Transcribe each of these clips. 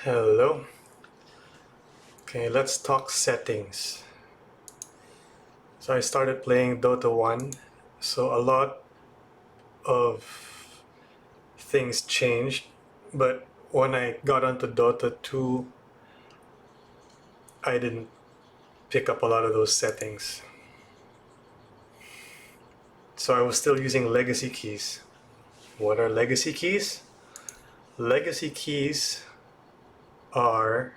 Hello. Okay, let's talk settings. So I started playing Dota 1, so a lot of things changed, but when I got onto Dota 2, I didn't pick up a lot of those settings. So I was still using legacy keys. What are legacy keys? Legacy keys are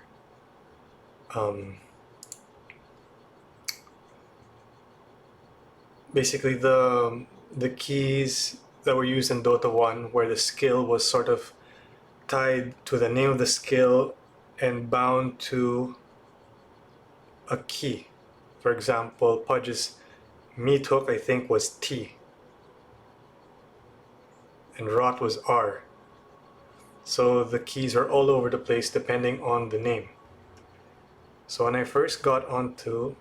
basically the keys that were used in Dota 1 where the skill was sort of tied to the name of the skill and bound to a key. For example, Pudge's meat hook I think was T and rot was R. So the keys are all over the place depending on the name. So when I first got onto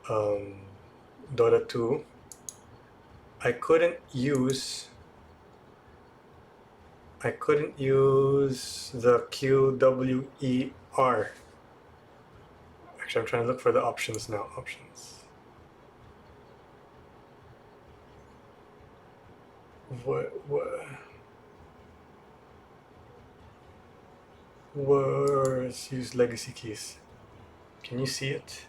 Dota 2, I couldn't use the QWER. Actually, I'm trying to look for the options now. Options. Where's use legacy keys? Can you see it?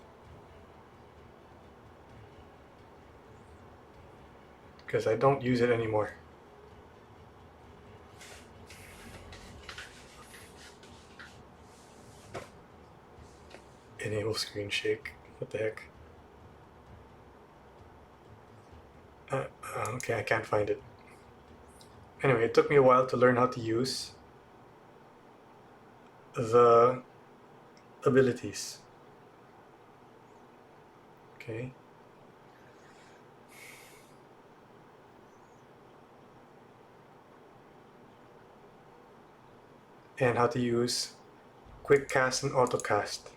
Because I don't use it anymore. Enable screen shake. What the heck? Okay, I can't find it. Anyway, it took me a while to learn how to use the abilities. Okay. And how to use quick cast and auto cast.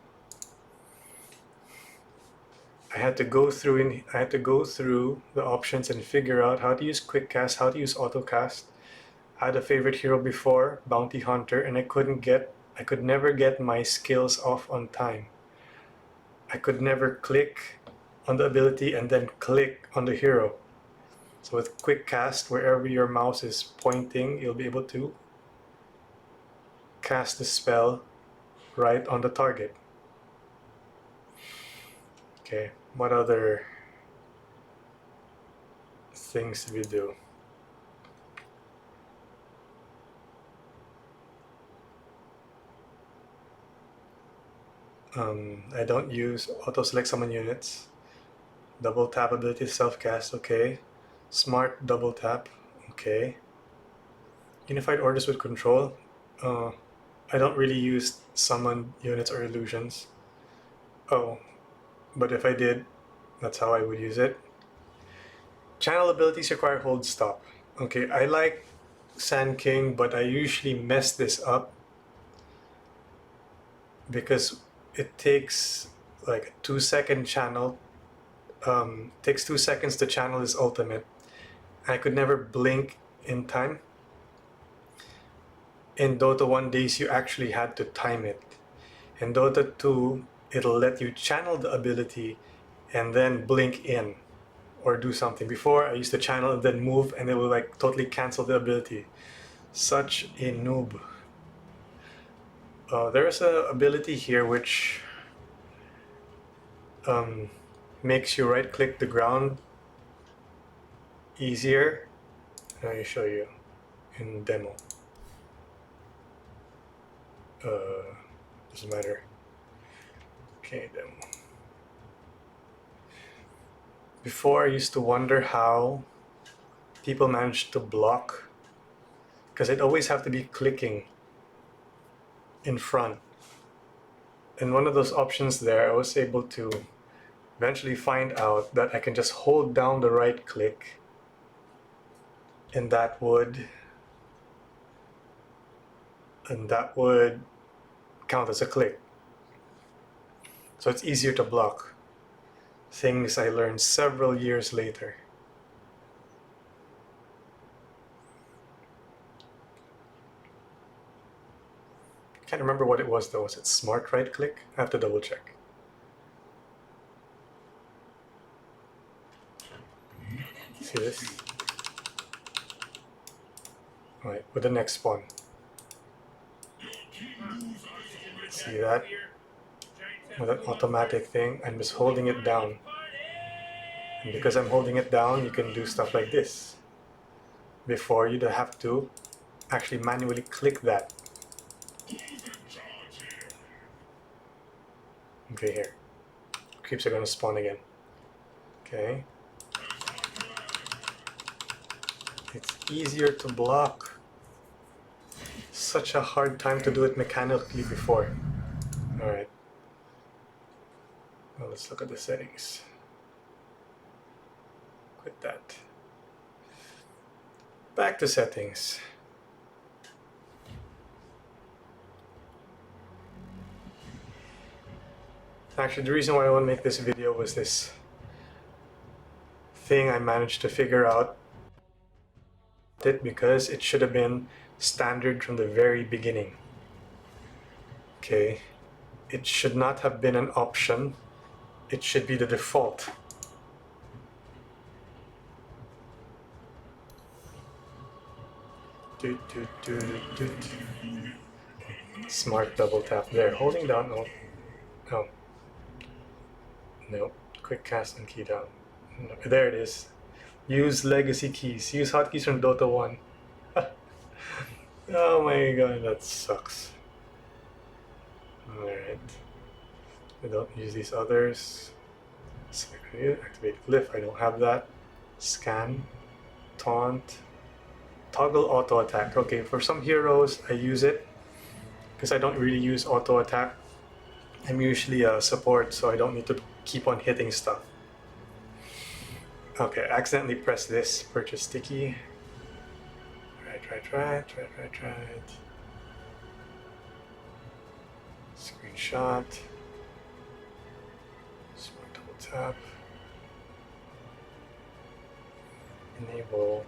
I had to go through the options and figure out how to use quick cast, how to use auto cast. I had a favorite hero before, Bounty Hunter, and I could never get my skills off on time. I could never click on the ability and then click on the hero. So with quick cast, wherever your mouse is pointing, you'll be able to cast the spell right on the target. Okay, what other things do we do? I don't use auto select summon units. Double tap ability self cast, okay. Smart double tap, okay. Unified orders with control. I don't really use summon units or illusions. Oh, but if I did, that's how I would use it. Channel abilities require hold stop. Okay, I like Sand King, but I usually mess this up because it takes like a 2-second channel. Takes 2 seconds to channel his ultimate. I could never blink in time. In Dota 1 days, you actually had to time it. In Dota 2, it'll let you channel the ability and then blink in or do something. Before, I used to channel and then move, and it will like totally cancel the ability. Such a noob. There is an ability here which makes you right click the ground easier. Let me show you in demo. Doesn't matter. Okay, demo. Before, I used to wonder how people managed to block, because I'd always have to be clicking in front. And one of those options there, I was able to eventually find out that I can just hold down the right click and that would count as a click. So it's easier to block. Things I learned several years later. Can't remember what it was though. Was it smart right click? I have to double check. See this? Alright, with the next spawn. See that? With that automatic thing, I'm just holding it down. And because I'm holding it down, you can do stuff like this. Before, you'd have to actually manually click that. Okay, here. Creeps are gonna spawn again. Okay. It's easier to block. Such a hard time to do it mechanically before. Alright. Well, let's look at the settings. Quit that. Back to settings. Actually, the reason why I want to make this video was this thing I managed to figure out it because it should have been standard from the very beginning. Okay, it should not have been an option. It should be the default. Smart double tap there. Holding down. Oh. No. Quick cast and key down. No. There it is. Use legacy keys. Use hotkeys from Dota 1. Oh my god, that sucks. Alright. I don't use these others. Activate glyph. I don't have that. Scan. Taunt. Toggle auto attack. Okay, for some heroes I use it because I don't really use auto attack. I'm usually a support, so I don't need to keep on hitting stuff. Okay, accidentally press this. Purchase sticky. Right. Screenshot. Smart double tap. Enable.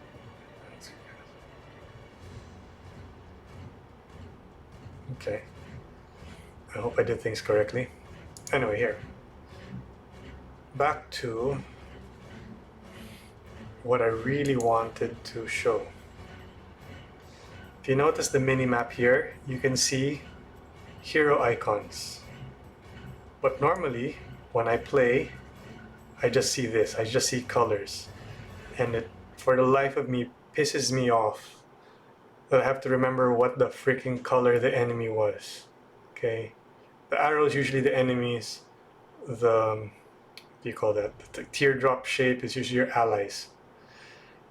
Okay. I hope I did things correctly. Anyway, here. Back to what I really wanted to show. If you notice the minimap here, you can see hero icons. But normally, when I play, I just see this. I just see colors. And it, for the life of me, pisses me off. I have to remember what the freaking color the enemy was. Okay? The arrow is usually the enemies. The, what do you call that? The teardrop shape is usually your allies.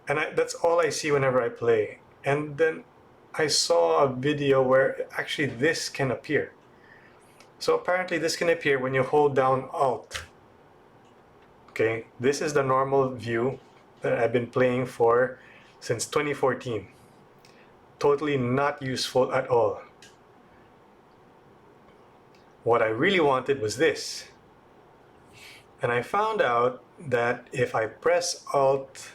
And that's all I see whenever I play. And then I saw a video where actually this can appear. So apparently this can appear when you hold down Alt. Okay, this is the normal view that I've been playing for since 2014. Totally not useful at all. What I really wanted was this. And I found out that if I press Alt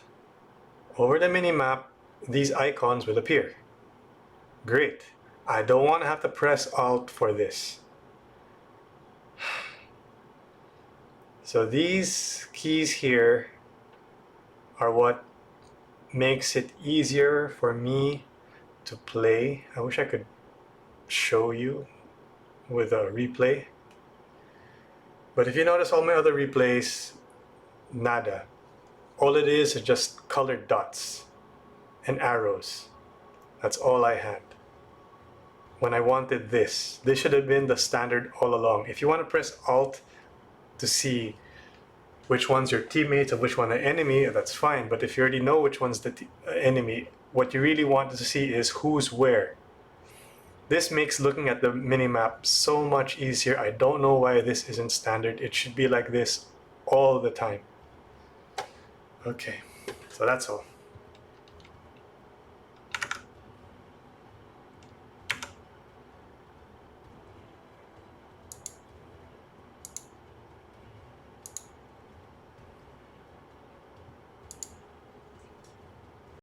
over the minimap, these icons will appear. Great. I don't want to have to press Alt for this. So these keys here are what makes it easier for me to play. I wish I could show you with a replay. But if you notice all my other replays, nada. All it is just colored dots and arrows. That's all I had. When I wanted this should have been the standard all along. If you want to press Alt to see which one's your teammates and which one the enemy, that's fine. But if you already know which one's the enemy, what you really want to see is who's where. This makes looking at the minimap so much easier. I don't know why this isn't standard. It should be like this all the time. Okay, so that's all.